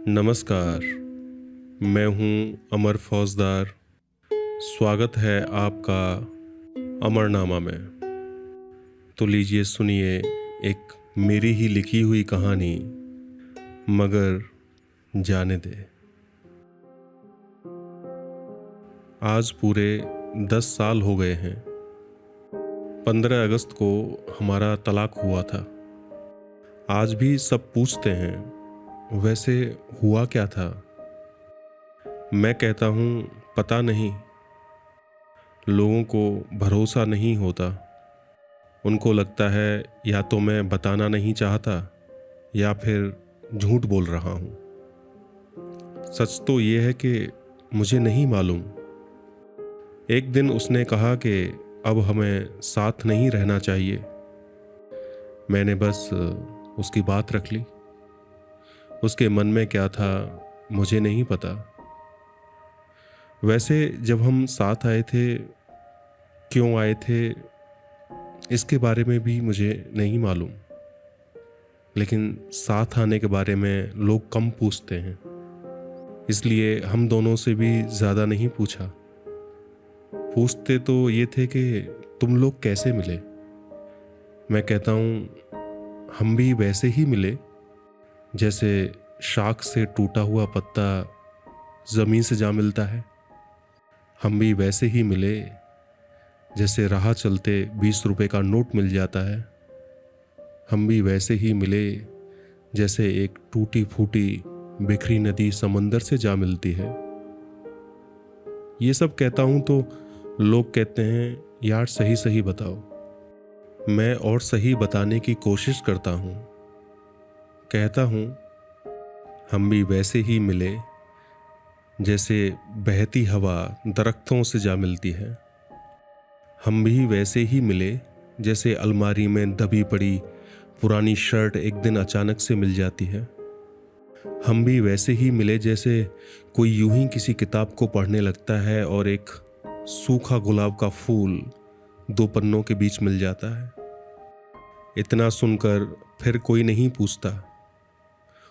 नमस्कार। मैं हूँ अमर फौजदार। स्वागत है आपका अमरनामा में। तो लीजिए सुनिए एक मेरी ही लिखी हुई कहानी, मगर जाने दे। आज पूरे 10 साल हो गए हैं। 15 अगस्त को हमारा तलाक हुआ था। आज भी सब पूछते हैं, वैसे हुआ क्या था? मैं कहता हूँ पता नहीं। लोगों को भरोसा नहीं होता। उनको लगता है या तो मैं बताना नहीं चाहता या फिर झूठ बोल रहा हूँ। सच तो ये है कि मुझे नहीं मालूम। एक दिन उसने कहा कि अब हमें साथ नहीं रहना चाहिए। मैंने बस उसकी बात रख ली। उसके मन में क्या था मुझे नहीं पता। वैसे जब हम साथ आए थे, क्यों आए थे, इसके बारे में भी मुझे नहीं मालूम। लेकिन साथ आने के बारे में लोग कम पूछते हैं, इसलिए हम दोनों से भी ज़्यादा नहीं पूछा। पूछते तो ये थे कि तुम लोग कैसे मिले। मैं कहता हूँ हम भी वैसे ही मिले जैसे शाख से टूटा हुआ पत्ता ज़मीन से जा मिलता है। हम भी वैसे ही मिले जैसे राह चलते 20 रुपए का नोट मिल जाता है। हम भी वैसे ही मिले जैसे एक टूटी फूटी बिखरी नदी समंदर से जा मिलती है। ये सब कहता हूँ तो लोग कहते हैं यार सही सही बताओ। मैं और सही बताने की कोशिश करता हूँ। कहता हूँ हम भी वैसे ही मिले जैसे बहती हवा दरख्तों से जा मिलती है। हम भी वैसे ही मिले जैसे अलमारी में दबी पड़ी पुरानी शर्ट एक दिन अचानक से मिल जाती है। हम भी वैसे ही मिले जैसे कोई यूं ही किसी किताब को पढ़ने लगता है और एक सूखा गुलाब का फूल 2 पन्नों के बीच मिल जाता है। इतना सुनकर फिर कोई नहीं पूछता।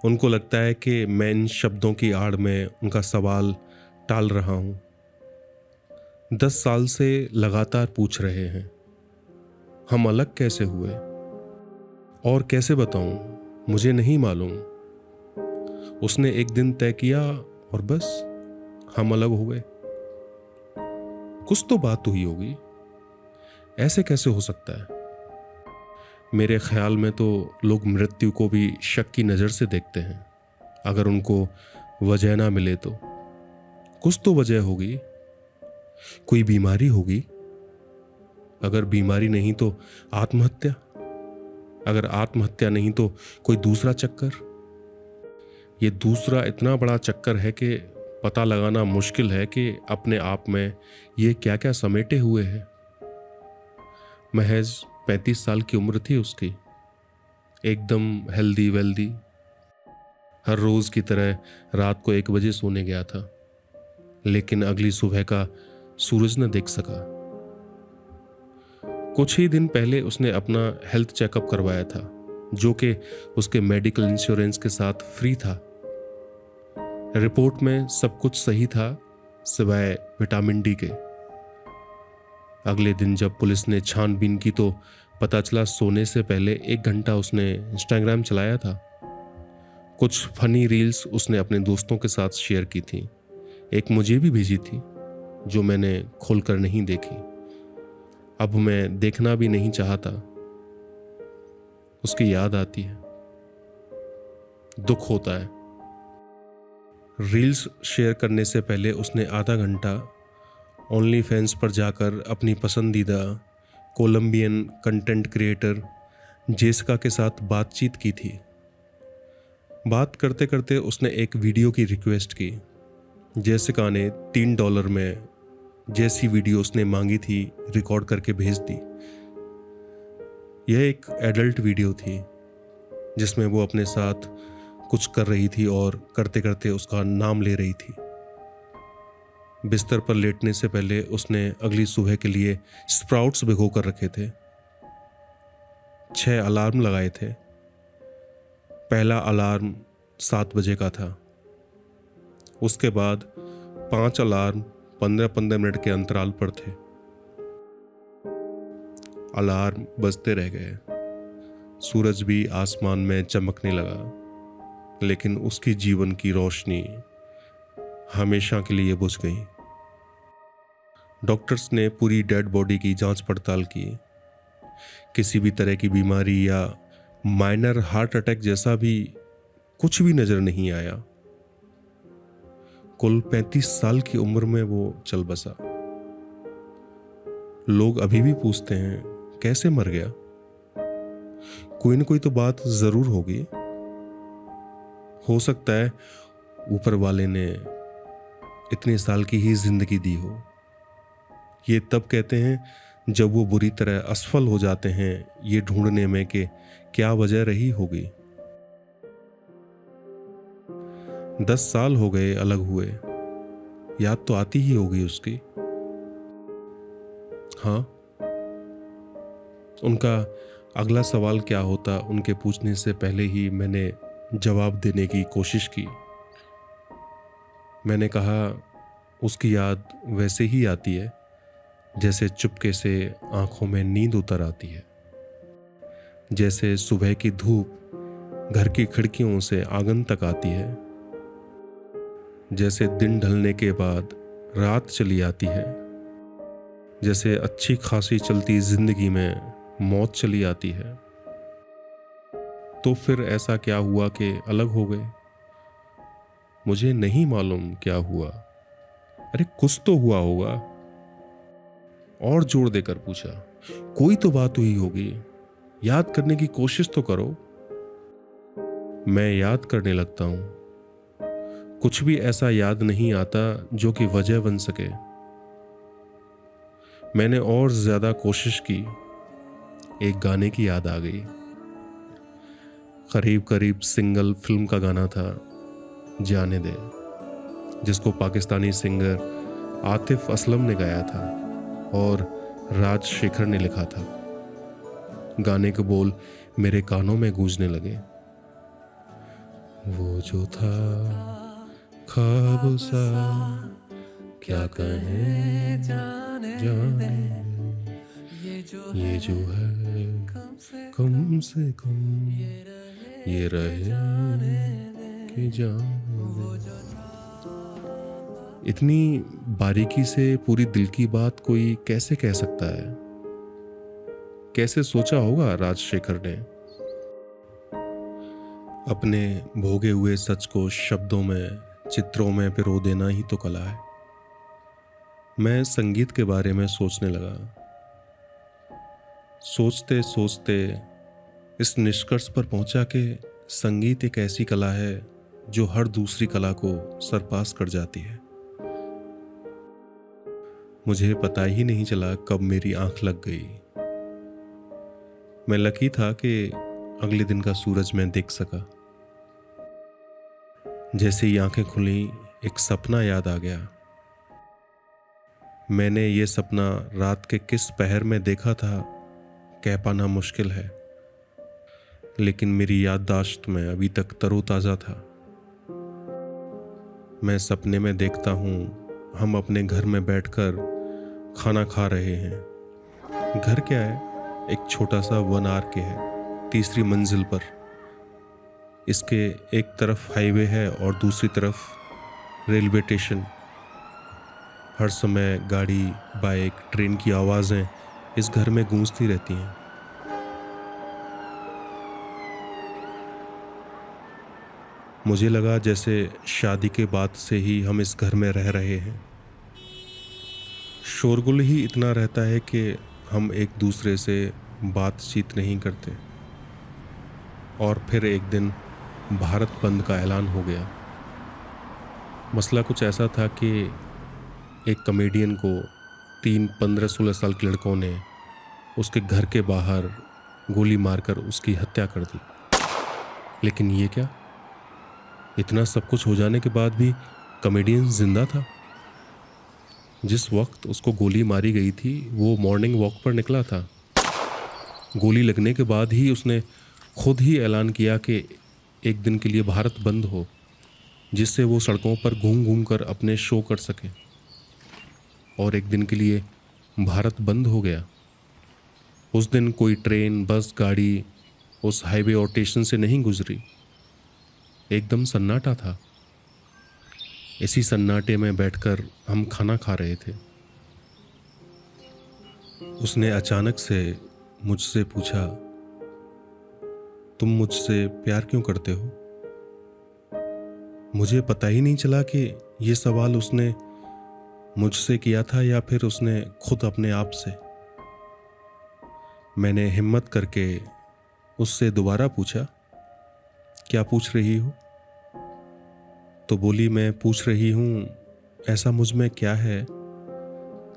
उनको लगता है कि मैं इन शब्दों की आड़ में उनका सवाल टाल रहा हूँ। 10 साल से लगातार पूछ रहे हैं हम अलग कैसे हुए, और कैसे बताऊं मुझे नहीं मालूम। उसने एक दिन तय किया और बस हम अलग हो गए। कुछ तो बात हुई होगी, ऐसे कैसे हो सकता है? मेरे ख्याल में तो लोग मृत्यु को भी शक की नज़र से देखते हैं। अगर उनको वजह ना मिले तो कुछ तो वजह होगी। कोई बीमारी होगी। अगर बीमारी नहीं तो आत्महत्या। अगर आत्महत्या नहीं तो कोई दूसरा चक्कर। ये दूसरा इतना बड़ा चक्कर है कि पता लगाना मुश्किल है कि अपने आप में ये क्या क्या समेटे हुए है। महज 35 साल की उम्र थी उसकी, एकदम हेल्दी वेल्दी। हर रोज की तरह रात को 1 बजे सोने गया था, लेकिन अगली सुबह का सूरज न देख सका। कुछ ही दिन पहले उसने अपना हेल्थ चेकअप करवाया था, जो कि उसके मेडिकल इंश्योरेंस के साथ फ्री था। रिपोर्ट में सब कुछ सही था सिवाय विटामिन डी के। अगले दिन जब पुलिस ने छानबीन की तो पता चला सोने से पहले 1 घंटा उसने इंस्टाग्राम चलाया था। कुछ फनी रील्स उसने अपने दोस्तों के साथ शेयर की थी। एक मुझे भी भेजी थी जो मैंने खोलकर नहीं देखी। अब मैं देखना भी नहीं चाहता। उसकी याद आती है, दुख होता है। रील्स शेयर करने से पहले उसने आधा घंटा ओनली फैंस पर जाकर अपनी पसंदीदा कोलंबियन कंटेंट क्रिएटर जेसिका के साथ बातचीत की थी। बात करते करते उसने एक वीडियो की रिक्वेस्ट की। जेसिका ने $3 में जैसी वीडियो उसने मांगी थी रिकॉर्ड करके भेज दी। यह एक एडल्ट वीडियो थी जिसमें वो अपने साथ कुछ कर रही थी और करते करते उसका नाम ले रही थी। बिस्तर पर लेटने से पहले उसने अगली सुबह के लिए स्प्राउट्स भिगो कर रखे थे। 6 अलार्म लगाए थे। पहला अलार्म 7 बजे का था। उसके बाद 5 अलार्म 15-15 मिनट के अंतराल पर थे। अलार्म बजते रह गए, सूरज भी आसमान में चमकने लगा, लेकिन उसकी जीवन की रोशनी हमेशा के लिए बुझ गई। डॉक्टर्स ने पूरी डेड बॉडी की जांच पड़ताल की। किसी भी तरह की बीमारी या माइनर हार्ट अटैक जैसा भी कुछ भी नजर नहीं आया। कुल 35 साल की उम्र में वो चल बसा। लोग अभी भी पूछते हैं कैसे मर गया। कोई न कोई तो बात जरूर होगी। हो सकता है ऊपर वाले ने इतने साल की ही जिंदगी दी हो। ये तब कहते हैं जब वो बुरी तरह असफल हो जाते हैं ये ढूंढने में कि क्या वजह रही होगी। 10 साल हो गए अलग हुए, याद तो आती ही होगी उसकी। हाँ, उनका अगला सवाल क्या होता उनके पूछने से पहले ही मैंने जवाब देने की कोशिश की। मैंने कहा उसकी याद वैसे ही आती है जैसे चुपके से आंखों में नींद उतर आती है, जैसे सुबह की धूप घर की खिड़कियों से आंगन तक आती है, जैसे दिन ढलने के बाद रात चली आती है, जैसे अच्छी खासी चलती जिंदगी में मौत चली आती है। तो फिर ऐसा क्या हुआ कि अलग हो गए? मुझे नहीं मालूम क्या हुआ। अरे कुछ तो हुआ होगा। और जोर देकर पूछा, कोई तो बात हुई होगी, याद करने की कोशिश तो करो। मैं याद करने लगता हूं, कुछ भी ऐसा याद नहीं आता जो कि वजह बन सके। मैंने और ज्यादा कोशिश की, एक गाने की याद आ गई। करीब करीब सिंगल फिल्म का गाना था, जाने दे, जिसको पाकिस्तानी सिंगर आतिफ असलम ने गाया था और राजशेखर ने लिखा था। गाने के बोल मेरे कानों में गूंजने लगे। वो जो था ख्वाब सा, क्या कहें जाने ये जो है कम से कम ये रहे कि जाने। इतनी बारीकी से पूरी दिल की बात कोई कैसे कह सकता है? कैसे सोचा होगा राजशेखर ने? अपने भोगे हुए सच को शब्दों में, चित्रों में पिरो देना ही तो कला है। मैं संगीत के बारे में सोचने लगा। सोचते सोचते इस निष्कर्ष पर पहुंचा कि संगीत एक ऐसी कला है जो हर दूसरी कला को सरपास कर जाती है। मुझे पता ही नहीं चला कब मेरी आंख लग गई। मैं लकी था कि अगले दिन का सूरज मैं देख सका। जैसे ही आंखें खुली, एक सपना याद आ गया। मैंने ये सपना रात के किस पहर में देखा था कह पाना मुश्किल है, लेकिन मेरी याददाश्त में अभी तक तरोताजा था। मैं सपने में देखता हूँ हम अपने घर में बैठकर खाना खा रहे हैं। घर क्या है, एक छोटा सा 1 RK है, तीसरी मंजिल पर। इसके एक तरफ हाईवे है और दूसरी तरफ रेलवे स्टेशन। हर समय गाड़ी, बाइक, ट्रेन की आवाज़ें इस घर में गूंजती रहती हैं। मुझे लगा जैसे शादी के बाद से ही हम इस घर में रह रहे हैं। शोरगुल ही इतना रहता है कि हम एक दूसरे से बातचीत नहीं करते। और फिर एक दिन भारत बंद का ऐलान हो गया। मसला कुछ ऐसा था कि एक कॉमेडियन को 3, 15, 16 साल के लड़कों ने उसके घर के बाहर गोली मारकर उसकी हत्या कर दी। लेकिन ये क्या, इतना सब कुछ हो जाने के बाद भी कॉमेडियन जिंदा था। जिस वक्त उसको गोली मारी गई थी वो मॉर्निंग वॉक पर निकला था। गोली लगने के बाद ही उसने खुद ही ऐलान किया कि एक दिन के लिए भारत बंद हो। जिससे वो सड़कों पर घूम घूम कर अपने शो कर सके। और एक दिन के लिए भारत बंद हो गया। उस दिन कोई ट्रेन, बस, गाड़ी उस हाईवे और स्टेशन से नहीं गुजरी। एकदम सन्नाटा था। इसी सन्नाटे में बैठकर हम खाना खा रहे थे। उसने अचानक से मुझसे पूछा, तुम मुझसे प्यार क्यों करते हो? मुझे पता ही नहीं चला कि ये सवाल उसने मुझसे किया था या फिर उसने खुद अपने आप से। मैंने हिम्मत करके उससे दोबारा पूछा, क्या पूछ रही हो? तो बोली, मैं पूछ रही हूँ, ऐसा मुझ में क्या है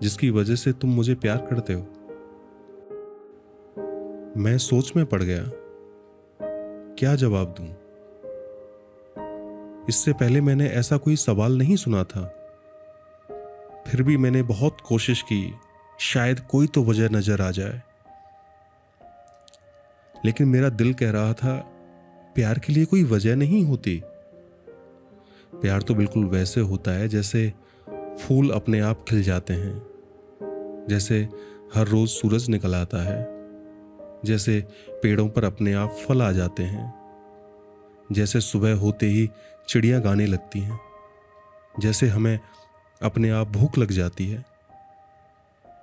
जिसकी वजह से तुम मुझे प्यार करते हो? मैं सोच में पड़ गया, क्या जवाब दूं? इससे पहले मैंने ऐसा कोई सवाल नहीं सुना था। फिर भी मैंने बहुत कोशिश की, शायद कोई तो वजह नजर आ जाए। लेकिन मेरा दिल कह रहा था, प्यार के लिए कोई वजह नहीं होती। प्यार तो बिल्कुल वैसे होता है जैसे फूल अपने आप खिल जाते हैं, जैसे हर रोज सूरज निकल आता है, जैसे पेड़ों पर अपने आप फल आ जाते हैं, जैसे सुबह होते ही चिड़ियां गाने लगती हैं, जैसे हमें अपने आप भूख लग जाती है,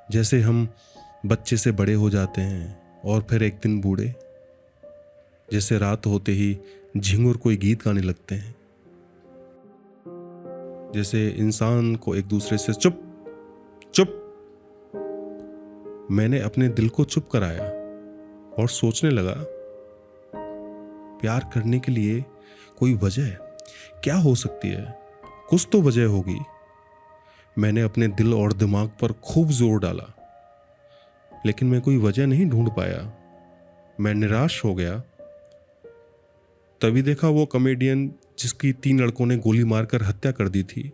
जैसे हम बच्चे से बड़े हो जाते हैं और फिर एक दिन बूढ़े, जैसे रात होते ही झिंगुर कोई गीत गाने लगते हैं, जैसे इंसान को एक दूसरे से चुप चुप। मैंने अपने दिल को चुप कराया और सोचने लगा, प्यार करने के लिए कोई वजह क्या हो सकती है? कुछ तो वजह होगी। मैंने अपने दिल और दिमाग पर खूब जोर डाला, लेकिन मैं कोई वजह नहीं ढूंढ पाया। मैं निराश हो गया। तभी देखा वो कॉमेडियन जिसकी 3 लड़कों ने गोली मारकर हत्या कर दी थी,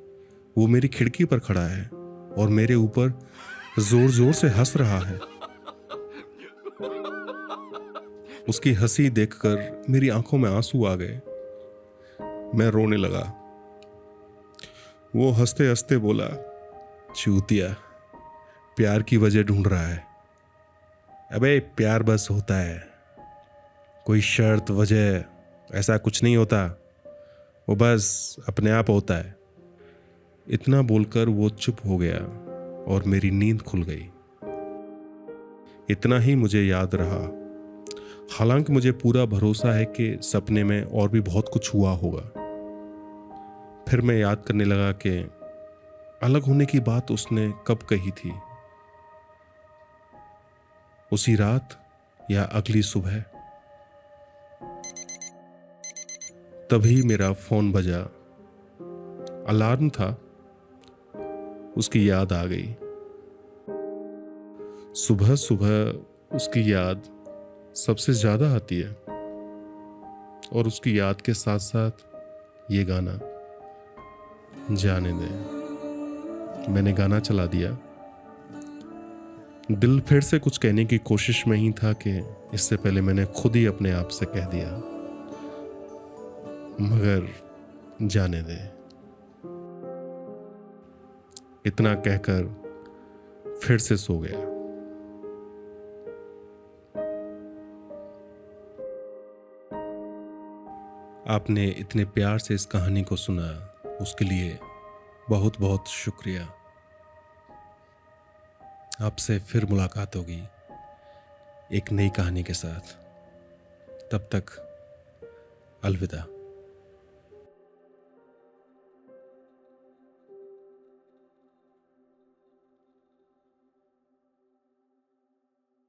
वो मेरी खिड़की पर खड़ा है और मेरे ऊपर जोर जोर से हंस रहा है। उसकी हंसी देखकर मेरी आंखों में आंसू आ गए। मैं रोने लगा। वो हंसते हंसते बोला, चूतिया, प्यार की वजह ढूंढ रहा है। अबे प्यार बस होता है, कोई शर्त वजह ऐसा कुछ नहीं होता, वो बस अपने आप होता है। इतना बोलकर वो चुप हो गया और मेरी नींद खुल गई। इतना ही मुझे याद रहा। हालांकि मुझे पूरा भरोसा है कि सपने में और भी बहुत कुछ हुआ होगा। फिर मैं याद करने लगा कि अलग होने की बात उसने कब कही थी, उसी रात या अगली सुबह। तभी मेरा फोन बजा। अलार्म था। उसकी याद आ गई। सुबह सुबह उसकी याद सबसे ज्यादा आती है, और उसकी याद के साथ साथ ये गाना, जाने दे। मैंने गाना चला दिया। दिल फिर से कुछ कहने की कोशिश में ही था कि इससे पहले मैंने खुद ही अपने आप से कह दिया, मगर जाने दे। इतना कहकर फिर से सो गया। आपने इतने प्यार से इस कहानी को सुना, उसके लिए बहुत बहुत शुक्रिया। आपसे फिर मुलाकात होगी एक नई कहानी के साथ। तब तक अलविदा।